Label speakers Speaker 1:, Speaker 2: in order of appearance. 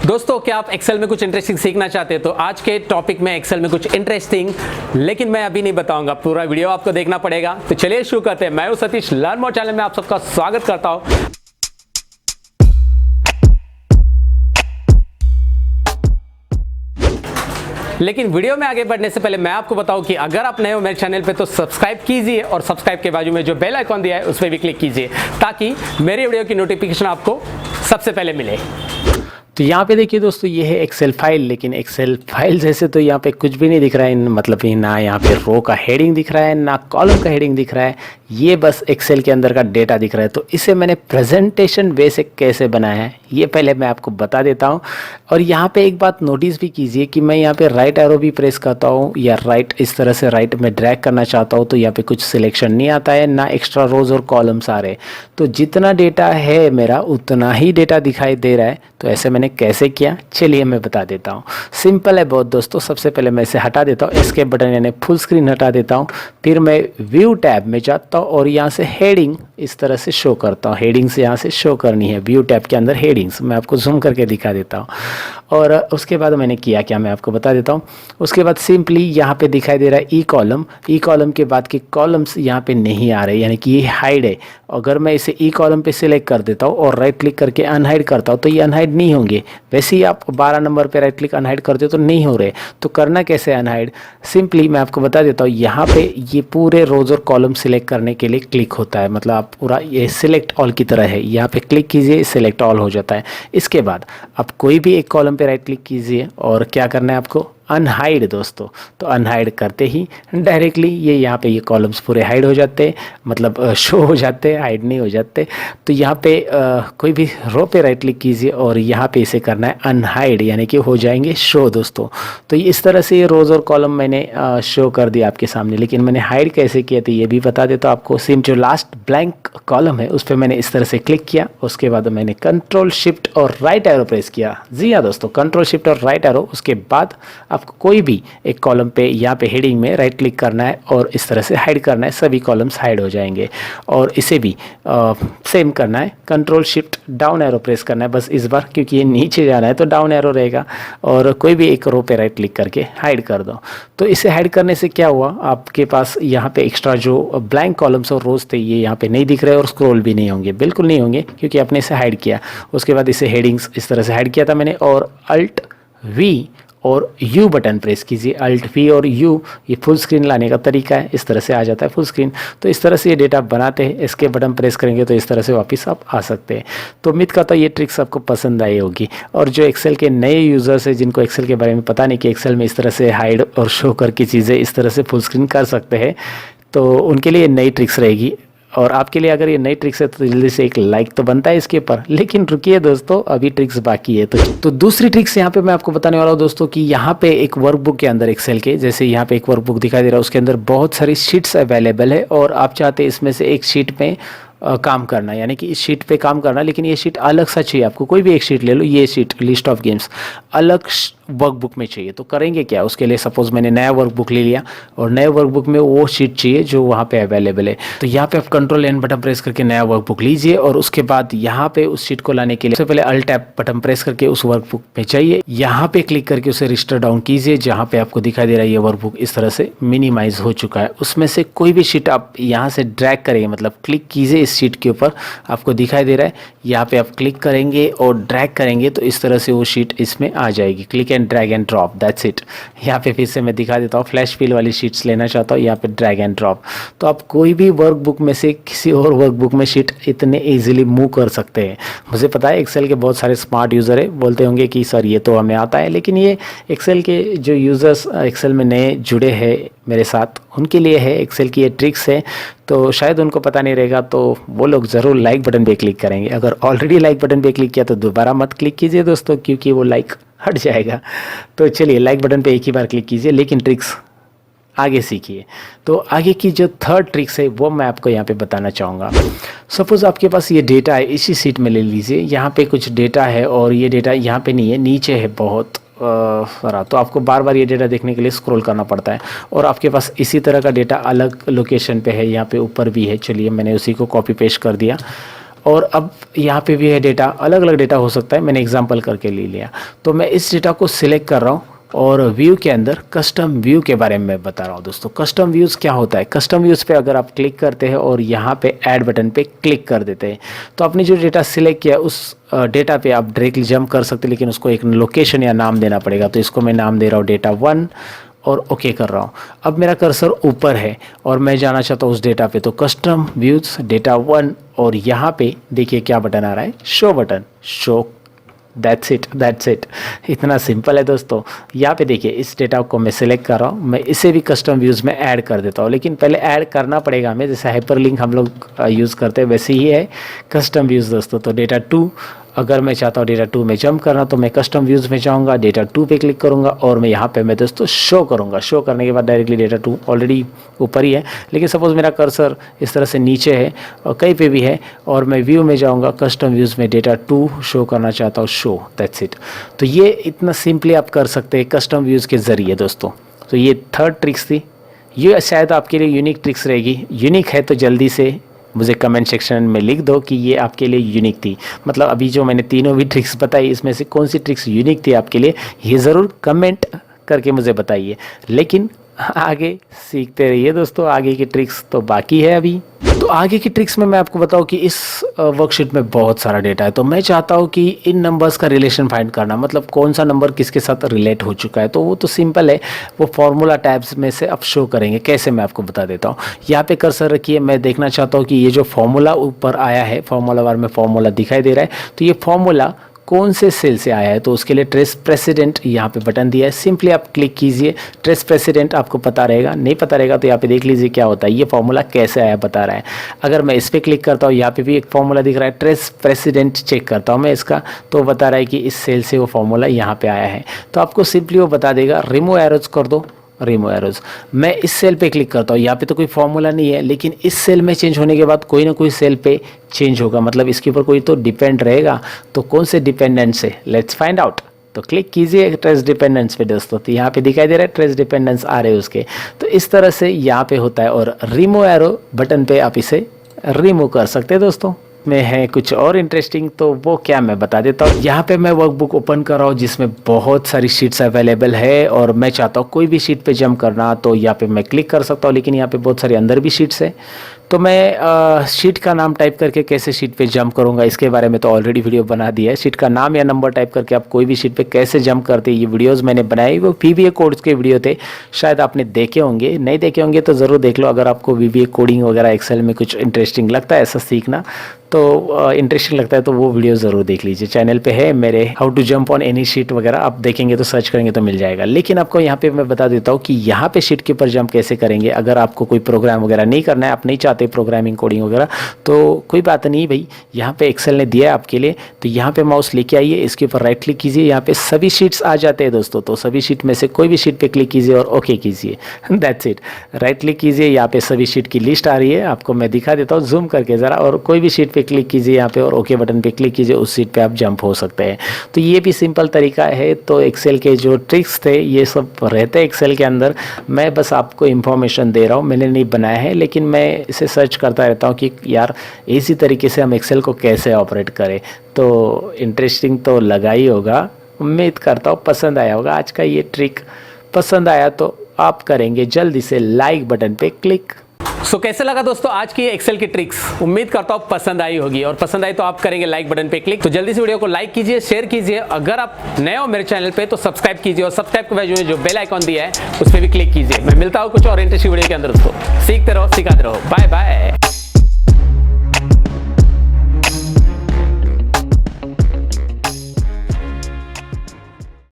Speaker 1: दोस्तों, क्या आप एक्सेल में कुछ इंटरेस्टिंग सीखना चाहते हैं तो आज के टॉपिक में एक्सेल में कुछ इंटरेस्टिंग, लेकिन मैं अभी नहीं बताऊंगा, पूरा वीडियो आपको देखना पड़ेगा। तो चलिए शुरू करते हैं। मैं हूं सतीश, लर्न मोर चैनल में आप सबका स्वागत करता हूं। लेकिन वीडियो में आगे बढ़ने से पहले मैं आपको बताऊं कि अगर आप नए हो मेरे चैनल पे तो सब्सक्राइब कीजिए और सब्सक्राइब के बाजू में जो बेल आइकॉन दिया है उस पर भी क्लिक कीजिए ताकि मेरी वीडियो की नोटिफिकेशन आपको सबसे पहले मिले।
Speaker 2: तो यहाँ पे देखिए दोस्तों, ये है एक्सेल फाइल, लेकिन एक्सेल फाइल जैसे तो यहाँ पे कुछ भी नहीं दिख रहा है। मतलब ना यहाँ पे रो का हेडिंग दिख रहा है, ना कॉलम का हेडिंग दिख रहा है। ये बस एक्सेल के अंदर का डेटा दिख रहा है। तो इसे मैंने प्रेजेंटेशन वे से कैसे बनाया है ये पहले मैं आपको बता देता हूँ। और यहाँ पे एक बात नोटिस भी कीजिए कि मैं यहाँ पे राइट एरो भी प्रेस करता हूँ या राइट इस तरह से राइट में ड्रैग करना चाहता हूँ तो यहाँ पे कुछ सिलेक्शन नहीं आता है, ना एक्स्ट्रा रोज और कॉलम्स आ रहे। तो जितना डेटा है मेरा उतना ही डेटा दिखाई दे रहा है। तो ऐसे मैंने कैसे किया चलिए मैं बता देता हूँ। सिंपल है बहुत दोस्तों। सबसे पहले मैं इसे हटा देता हूँ, एस्केप बटन यानी फुल स्क्रीन हटा देता हूँ। फिर मैं व्यू टैब में जाता हूँ और यहाँ से हेडिंग इस तरह से शो करता हूँ। हेडिंग्स यहाँ से शो करनी है। व्यू टैब के अंदर हेडिंग्स मैं आपको जूम करके दिखा देता हूँ। और उसके बाद मैंने किया क्या मैं आपको बता देता हूँ। उसके बाद सिंपली यहाँ पे दिखाई दे रहा है ई कॉलम। ई कॉलम के बाद के कॉलम्स यहाँ पे नहीं आ रहे, यानी कि ये हाइड है। अगर मैं इसे ई कॉलम पे सिलेक्ट कर देता हूँ और राइट क्लिक करके अनहाइड करता हूँ तो ये अनहाइड नहीं होंगे। वैसे ही आप 12 नंबर पे राइट क्लिक अनहाइड करते हो तो नहीं हो रहे। तो करना कैसे अनहाइड, सिंपली मैं आपको बता देता हूँ। यहाँ पे ये पूरे रोज और कॉलम सिलेक्ट करने के लिए क्लिक होता है, मतलब आप पूरा ये सिलेक्ट ऑल की तरह है। यहाँ पे क्लिक कीजिए, सिलेक्ट ऑल हो जाता है। इसके बाद आप कोई भी एक कॉलम पे राइट क्लिक कीजिए और क्या करना है आपको, अनहाइड दोस्तों। तो अनहाइड करते ही डायरेक्टली ये यहाँ पे ये कॉलम्स पूरे हाइड हो जाते हैं, मतलब शो हो जाते हैं, हाइड नहीं हो जाते। तो यहाँ पे कोई भी रो पे राइट क्लिक कीजिए और यहाँ पे इसे करना है अनहाइड, यानी कि हो जाएंगे शो दोस्तों। तो इस तरह से ये रोज़ और कॉलम मैंने शो कर दिया आपके सामने। लेकिन मैंने हाइड कैसे किया तो ये भी बता देता हूँ आपको। सिर्फ जो लास्ट ब्लैंक कॉलम है उस पर मैंने इस तरह से क्लिक किया। उसके बाद मैंने कंट्रोल शिफ्ट और राइट एरो प्रेस किया। जी हाँ दोस्तों, कंट्रोल शिफ्ट और राइट एरो। उसके बाद आपको कोई भी एक कॉलम पे यहाँ पे हेडिंग में राइट क्लिक करना है और इस तरह से हाइड करना है। सभी कॉलम्स हाइड हो जाएंगे। और इसे भी सेम करना है, control shift down arrow press करना है बस इस बार, क्योंकि ये नीचे जाना है तो डाउन एरो रहेगा। और कोई भी एक रो पे राइट क्लिक करके हाइड कर दो। तो इसे हाइड करने से क्या हुआ, आपके पास यहाँ पे एक्स्ट्रा जो ब्लैंक कॉलम्स और रोज थे ये यहाँ पे नहीं दिख रहे और स्क्रॉल भी नहीं होंगे, बिल्कुल नहीं होंगे, क्योंकि आपने इसे हाइड किया। उसके बाद इसे हेडिंग्स इस तरह से हाइड किया था मैंने। और अल्ट वी और यू बटन प्रेस कीजिए। अल्ट वी और यू ये फुल स्क्रीन लाने का तरीका है। इस तरह से आ जाता है फुल स्क्रीन। तो इस तरह से ये डेटा बनाते हैं। इसके बटन प्रेस करेंगे तो इस तरह से वापस आप आ सकते हैं। तो उम्मीद करता हूँ ये ट्रिक्स आपको पसंद आई होगी। और जो एक्सेल के नए यूज़र्स हैं जिनको एक्सेल के बारे में पता नहीं कि एक्सेल में इस तरह से हाइड और शो करके चीज़ें इस तरह से फुल स्क्रीन कर सकते हैं, तो उनके लिए नई ट्रिक्स रहेगी। और आपके लिए अगर ये नई ट्रिक्स है तो जल्दी से एक लाइक तो बनता है इसके ऊपर। लेकिन रुकिए दोस्तों, अभी ट्रिक्स बाकी है। तो दूसरी ट्रिक्स यहाँ पे मैं आपको बताने वाला हूँ दोस्तों कि यहाँ पे एक वर्कबुक के अंदर एक्सेल के, जैसे यहाँ पे एक वर्कबुक दिखाई दे रहा है, उसके अंदर बहुत सारी शीट्स अवेलेबल है और आप चाहते हैं इसमें से एक शीट में काम करना, यानी कि इस शीट पे काम करना। लेकिन ये शीट अलग सा चाहिए आपको। कोई भी एक शीट ले लो, ये शीट लिस्ट ऑफ गेम्स अलग वर्कबुक में चाहिए। तो करेंगे क्या, उसके लिए सपोज मैंने नया वर्कबुक ले लिया और नए वर्कबुक में वो शीट चाहिए जो वहाँ पे अवेलेबल है। तो यहाँ पे आप कंट्रोल एन बटन प्रेस करके नया वर्कबुक लीजिए और उसके बाद यहाँ पे उस शीट को लाने के लिए सबसे पहले अल्ट टैब बटन प्रेस करके उस वर्कबुक में चाहिए, यहाँ पे क्लिक करके उसे रजिस्टर डाउन कीजिए। जहाँ पे आपको दिखाई दे रहा है ये वर्कबुक इस तरह से मिनिमाइज हो चुका है। उसमें से कोई भी शीट आप यहाँ से ड्रैग करेंगे, मतलब क्लिक कीजिए इस शीट के ऊपर, आपको दिखाई दे रहा है यहाँ पे आप क्लिक करेंगे और ड्रैग करेंगे तो इस तरह से वो शीट इसमें आ जाएगी। Click and drag and drop, that's it. यहाँ पे फिर से मैं दिखा देता हूँ, फ्लैश फिल वाली शीट्स लेना चाहता हूँ, यहाँ पे ड्रैग एंड ड्रॉप। तो आप कोई भी वर्कबुक में से किसी और वर्कबुक में शीट इतने ईजिली मूव कर सकते हैं। मुझे पता है एक्सेल के बहुत सारे स्मार्ट यूज़र है, बोलते होंगे कि सर ये तो हमें आता है, लेकिन ये एक्सेल के जो यूज़र्स एक्सेल में नए जुड़े हैं मेरे साथ, उनके लिए है एक्सेल की ये ट्रिक्स है। तो शायद उनको पता नहीं रहेगा, तो वो लोग ज़रूर लाइक बटन पे क्लिक करेंगे। अगर ऑलरेडी लाइक बटन पे क्लिक किया तो दोबारा मत क्लिक कीजिए दोस्तों, क्योंकि वो लाइक हट जाएगा। तो चलिए लाइक बटन पे एक ही बार क्लिक कीजिए, लेकिन ट्रिक्स आगे सीखिए। तो आगे की जो थर्ड ट्रिक्स है वो मैं आपको यहाँ पे बताना चाहूँगा। सपोज़ आपके पास ये डेटा है, इसी सीट में ले लीजिए। यहाँ पे कुछ डेटा है और ये डेटा यहाँ पे नहीं है, नीचे है बहुत सारा। तो आपको बार बार ये डेटा देखने के लिए स्क्रॉल करना पड़ता है। और आपके पास इसी तरह का डेटा अलग लोकेशन पे है, यहाँ पे ऊपर भी है। चलिए मैंने उसी को कॉपी पेस्ट कर दिया और अब यहाँ पे भी है डेटा, अलग अलग डेटा हो सकता है, मैंने एग्जांपल करके ले लिया। तो मैं इस डेटा को सिलेक्ट कर रहा हूँ और व्यू के अंदर कस्टम व्यू के बारे में मैं बता रहा हूँ दोस्तों। कस्टम व्यूज़ क्या होता है? कस्टम व्यूज़ पे अगर आप क्लिक करते हैं और यहाँ पे ऐड बटन पे क्लिक कर देते हैं तो आपने जो डेटा सिलेक्ट किया उस डेटा पे आप डायरेक्टली जंप कर सकते हैं, लेकिन उसको एक लोकेशन या नाम देना पड़ेगा। तो इसको मैं नाम दे रहा हूँ डेटा 1 और ओके कर रहा हूँ। अब मेरा कर्सर ऊपर है और मैं जाना चाहता हूँ उस डेटा पे, तो कस्टम व्यूज़ डेटा 1 और यहाँ पे देखिए क्या बटन आ रहा है, show button, show. That's it, इतना सिंपल है दोस्तों। यहाँ पे देखिए इस डेटा को मैं सिलेक्ट कर रहा हूँ, मैं इसे भी कस्टम व्यूज़ में ऐड कर देता हूँ, लेकिन पहले ऐड करना पड़ेगा हमें, जैसे हाइपरलिंक हम लोग यूज़ करते हैं वैसे ही है कस्टम व्यूज़ दोस्तों। तो डेटा 2 अगर मैं चाहता हूँ डेटा 2 में जंप करना तो मैं कस्टम व्यूज़ में जाऊँगा, डेटा 2 पे क्लिक करूँगा और मैं यहाँ पे मैं दोस्तों शो करूँगा। शो करने के बाद डायरेक्टली डेटा 2 ऑलरेडी ऊपर ही है, लेकिन सपोज़ मेरा कर्सर इस तरह से नीचे है और कहीं पे भी है और मैं व्यू में जाऊँगा, कस्टम व्यूज़ में डेटा 2 शो करना चाहता हूँ, शो। That's it. तो ये इतना सिंपली आप कर सकते हैं कस्टम व्यूज़ के ज़रिए दोस्तों। तो ये थर्ड ट्रिक्स थी, ये शायद आपके लिए यूनिक ट्रिक्स रहेगी। यूनिक है तो जल्दी से मुझे कमेंट सेक्शन में लिख दो कि ये आपके लिए यूनिक थी। मतलब अभी जो मैंने तीनों भी ट्रिक्स बताई इसमें से कौन सी ट्रिक्स यूनिक थी आपके लिए, ये ज़रूर कमेंट करके मुझे बताइए। लेकिन आगे सीखते रहिए दोस्तों, आगे की ट्रिक्स तो बाकी है अभी। तो आगे की ट्रिक्स में मैं आपको बताऊं कि इस वर्कशीट में बहुत सारा डेटा है, तो मैं चाहता हूं कि इन नंबर्स का रिलेशन फाइंड करना, मतलब कौन सा नंबर किसके साथ रिलेट हो चुका है। तो वो तो सिंपल है, वो फॉर्मूला टैब्स में से अब शो करेंगे। कैसे मैं आपको बता देता हूँ। यहाँ पे कर्सर रखिए, मैं देखना चाहता हूँ कि ये जो फॉर्मूला ऊपर आया है, फॉर्मूला बार में फॉर्मूला दिखाई दे रहा है, तो ये फॉर्मूला कौन से सेल से आया है। तो उसके लिए ट्रेस प्रेसिडेंट यहाँ पे बटन दिया है, सिंपली आप क्लिक कीजिए। ट्रेस प्रेसिडेंट आपको पता रहेगा, नहीं पता रहेगा तो यहाँ पे देख लीजिए क्या होता है, ये फॉर्मूला कैसे आया बता रहा है। अगर मैं इस पर क्लिक करता हूँ, यहाँ पे भी एक फॉर्मूला दिख रहा है, ट्रेस प्रेसिडेंट चेक करता हूँ मैं इसका, तो बता रहा है कि इस सेल से वो फॉर्मूला यहाँ पे आया है। तो आपको सिंपली वो बता देगा, रिमूव एरोज कर दो, रिमूव एरोज। मैं इस सेल पे क्लिक करता हूँ, यहाँ पे तो कोई फॉर्मूला नहीं है, लेकिन इस सेल में चेंज होने के बाद कोई ना कोई सेल पे चेंज होगा, मतलब इसके ऊपर कोई तो डिपेंड रहेगा। तो कौन से डिपेंडेंट से, लेट्स फाइंड आउट। तो क्लिक कीजिए ट्रेस डिपेंडेंस पे दोस्तों, तो यहाँ पे दिखाई दे रहा है ट्रेस डिपेंडेंस आ रहे हैं उसके। तो इस तरह से यहाँ पे होता है और रिमूव एरो बटन पे आप इसे रिमूव कर सकते हैं दोस्तों। में है कुछ और इंटरेस्टिंग, तो वो क्या मैं बता देता हूँ। यहाँ पे मैं वर्कबुक ओपन कर रहा हूँ जिसमें बहुत सारी शीट्स अवेलेबल है और मैं चाहता हूँ कोई भी शीट पे जंप करना, तो यहाँ पे मैं क्लिक कर सकता हूँ, लेकिन यहाँ पे बहुत सारी अंदर भी शीट्स है। तो मैं शीट का नाम टाइप करके कैसे शीट पे जंप करूँगा इसके बारे में तो ऑलरेडी वीडियो बना दिया है। शीट का नाम या नंबर टाइप करके आप कोई भी शीट पे कैसे जंप करते हैं, ये वीडियोस मैंने बनाए, वो VBA कोड्स के वीडियो थे, शायद आपने देखे होंगे, नहीं देखे होंगे तो ज़रूर देख लो। अगर आपको VBA कोडिंग वगैरह एक्सेल में कुछ इंटरेस्टिंग लगता है ऐसा सीखना, तो इंटरेस्टिंग लगता है तो वो वीडियो ज़रूर देख लीजिए। चैनल पे है मेरे, how to jump on any sheet वगैरह, आप देखेंगे तो सर्च करेंगे तो मिल जाएगा। लेकिन आपको यहाँ पे मैं बता देता हूँ कि यहाँ पे शीट के ऊपर जंप कैसे करेंगे। अगर आपको कोई प्रोग्राम वगैरह नहीं करना है, आप नहीं चाहते प्रोग्रामिंग कोडिंग वगैरह, तो कोई बात नहीं भाई, यहाँ पे एक्सेल ने दिया है आपके लिए। तो यहाँ पे माउस लेके आइए, इसके ऊपर राइट क्लिक कीजिए, यहाँ पे सभी शीट्स आ जाते हैं दोस्तों। तो सभी शीट में से कोई भी शीट पे क्लिक कीजिए और ओके कीजिए, दैट्स इट। राइट क्लिक कीजिए, यहाँ पे सभी शीट की लिस्ट आ रही है, आपको मैं दिखा देता हूँ जूम करके ज़रा, और कोई भी शीट पे क्लिक कीजिए यहाँ पे और ओके बटन पे क्लिक कीजिए, उस सीट पे आप जंप हो सकते हैं। तो ये भी सिंपल तरीका है। तो एक्सेल के जो ट्रिक्स थे ये सब रहते हैं एक्सेल के अंदर, मैं बस आपको इन्फॉर्मेशन दे रहा हूँ, मैंने नहीं बनाया है, लेकिन मैं इसे सर्च करता रहता हूँ कि यार इसी तरीके से हम एक्सेल को कैसे ऑपरेट करें। तो इंटरेस्टिंग तो लगा ही होगा, उम्मीद करता हूँ पसंद आया होगा। आज का ये ट्रिक पसंद आया तो आप करेंगे जल्दी से लाइक बटन पे क्लिक।
Speaker 1: सो कैसे लगा दोस्तों आज की एक्सेल की ट्रिक्स, उम्मीद करता हूँ पसंद आई होगी, और पसंद आई तो आप करेंगे लाइक बटन पे क्लिक। तो जल्दी से वीडियो को लाइक कीजिए, शेयर कीजिए। अगर आप नए हो मेरे चैनल पे तो सब्सक्राइब कीजिए, और सब्सक्राइब के बाजू में जो बेल आइकॉन दिया है उस पर भी क्लिक कीजिए। मैं मिलता हूँ कुछ और इंटरेस्टिंग वीडियो के अंदर दोस्तों। सीखते रहो, सिखाते रहो। Bye bye.